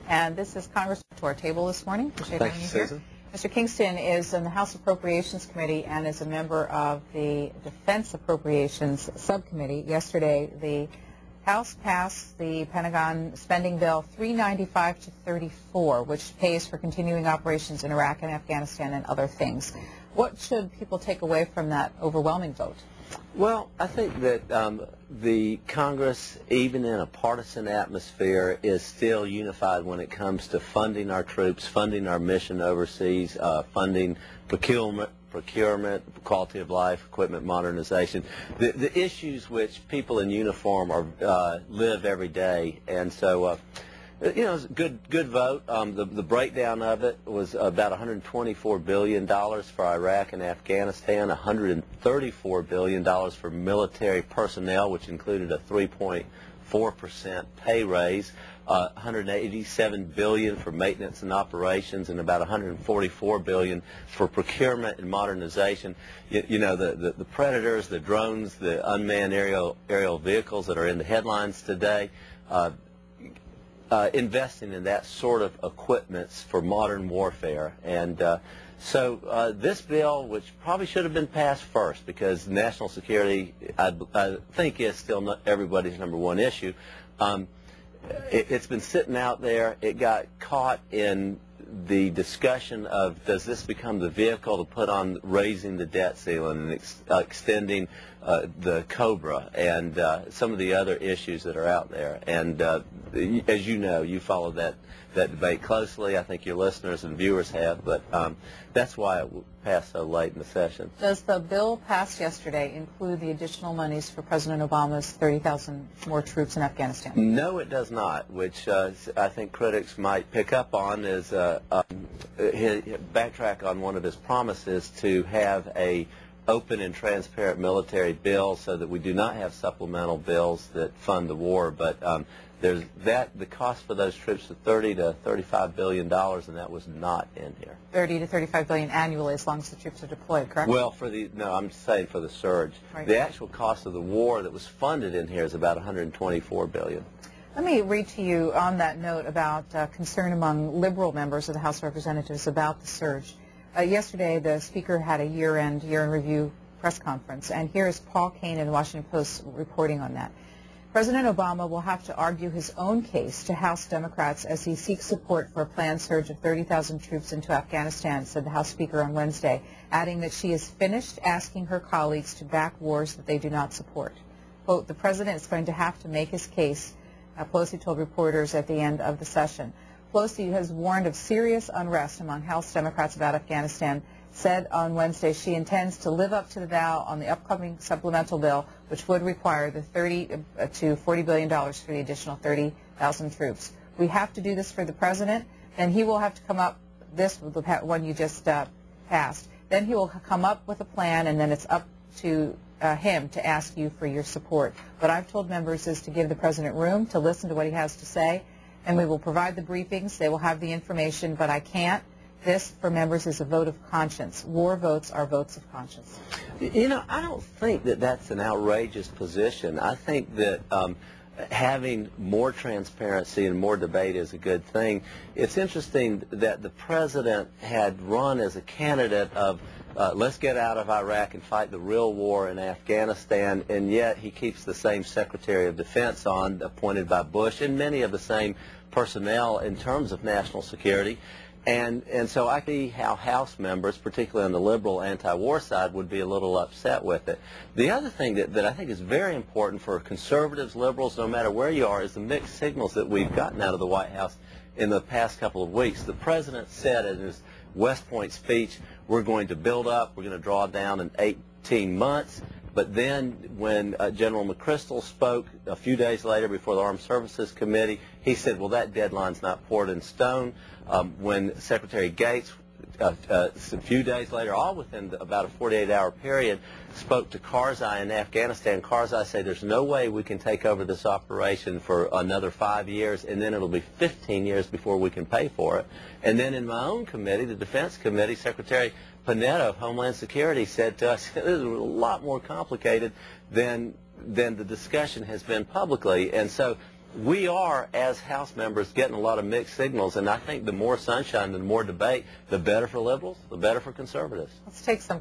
And this is Congress to our table this morning. Appreciate having you here. Susan. Mr. Kingston is in the House Appropriations Committee and is a member of the Defense Appropriations Subcommittee. Yesterday, the House passed the Pentagon spending bill 395 to 34, which pays for continuing operations in Iraq and Afghanistan and other things. What should people take away from that overwhelming vote? Well, I think that the Congress, even in a partisan atmosphere, is still unified when it comes to funding our troops, funding our mission overseas, funding procurement, quality of life, equipment modernization, the issues which people in uniform live every day. And so, you know, it's a good vote. The breakdown of it was about $124 billion for Iraq and Afghanistan, $134 billion for military personnel, which included a 3.4% pay raise, $187 billion for maintenance and operations, and about $144 billion for procurement and modernization. You know, the Predators, the drones, the unmanned aerial vehicles that are in the headlines today, investing in that sort of equipment for modern warfare. And so this bill, which probably should have been passed first because national security, I think, is still everybody's #1 issue, it's been sitting out there. It got caught in the discussion of, does this become the vehicle to put on raising the debt ceiling and extending the COBRA and some of the other issues that are out there. And as you know, you followed that debate closely. I think your listeners and viewers have, but that's why it passed so late in the session. Does the bill passed yesterday include the additional monies for President Obama's 30,000 more troops in Afghanistan? No, it does not, which I think critics might pick up on is backtrack on one of his promises to have a open and transparent military bill so that we do not have supplemental bills that fund the war. But there's the cost for those troops is $30 to $35 billion, and that was not in here. 30 to 35 billion annually, as long as the troops are deployed, correct? Well, no, I'm saying for the surge. Right. The actual cost of the war that was funded in here is about $124 billion. Let me read to you on that note about concern among liberal members of the House of Representatives about the surge. Yesterday, the Speaker had a year-end, year-in-review press conference, and here is Paul Kane in the Washington Post reporting on that. President Obama will have to argue his own case to House Democrats as he seeks support for a planned surge of 30,000 troops into Afghanistan, said the House Speaker on Wednesday, adding that she is finished asking her colleagues to back wars that they do not support. Quote, the President is going to have to make his case, Pelosi told reporters at the end of the session. Pelosi has warned of serious unrest among House Democrats about Afghanistan, said on Wednesday she intends to live up to the vow on the upcoming supplemental bill, which would require the $30 to $40 billion for the additional 30,000 troops. We have to do this for the President, then he will have to come up, this one you just passed, then he will come up with a plan, and then it's up to him to ask you for your support. What I've told members is to give the President room to listen to what he has to say, and we will provide the briefings. They will have the information, but I can't. This, for members, is a vote of conscience. War votes are votes of conscience. You know, I don't think that that's an outrageous position. I think that having more transparency and more debate is a good thing. It's interesting that the President had run as a candidate of let's get out of Iraq and fight the real war in Afghanistan, and yet he keeps the same Secretary of Defense on, appointed by Bush, and many of the same personnel in terms of national security. And so I see how House members, particularly on the liberal anti-war side, would be a little upset with it. The other thing that I think is very important for conservatives, liberals, no matter where you are, is the mixed signals that we've gotten out of the White House in the past couple of weeks. The President said in his West Point speech, we're going to build up, we're going to draw down in 18 months. But then when General McChrystal spoke a few days later before the Armed Services Committee, he said, well, that deadline's not poured in stone. When Secretary Gates, a few days later, all within about a 48-hour period, spoke to Karzai in Afghanistan, Karzai said there's no way we can take over this operation for another 5 years, and then it'll be 15 years before we can pay for it. And then in my own committee, the Defense Committee, Secretary Panetta of Homeland Security said to us, this is a lot more complicated than the discussion has been publicly. And so we are, as House members, getting a lot of mixed signals, and I think the more sunshine and the more debate, the better for liberals, the better for conservatives. Let's take some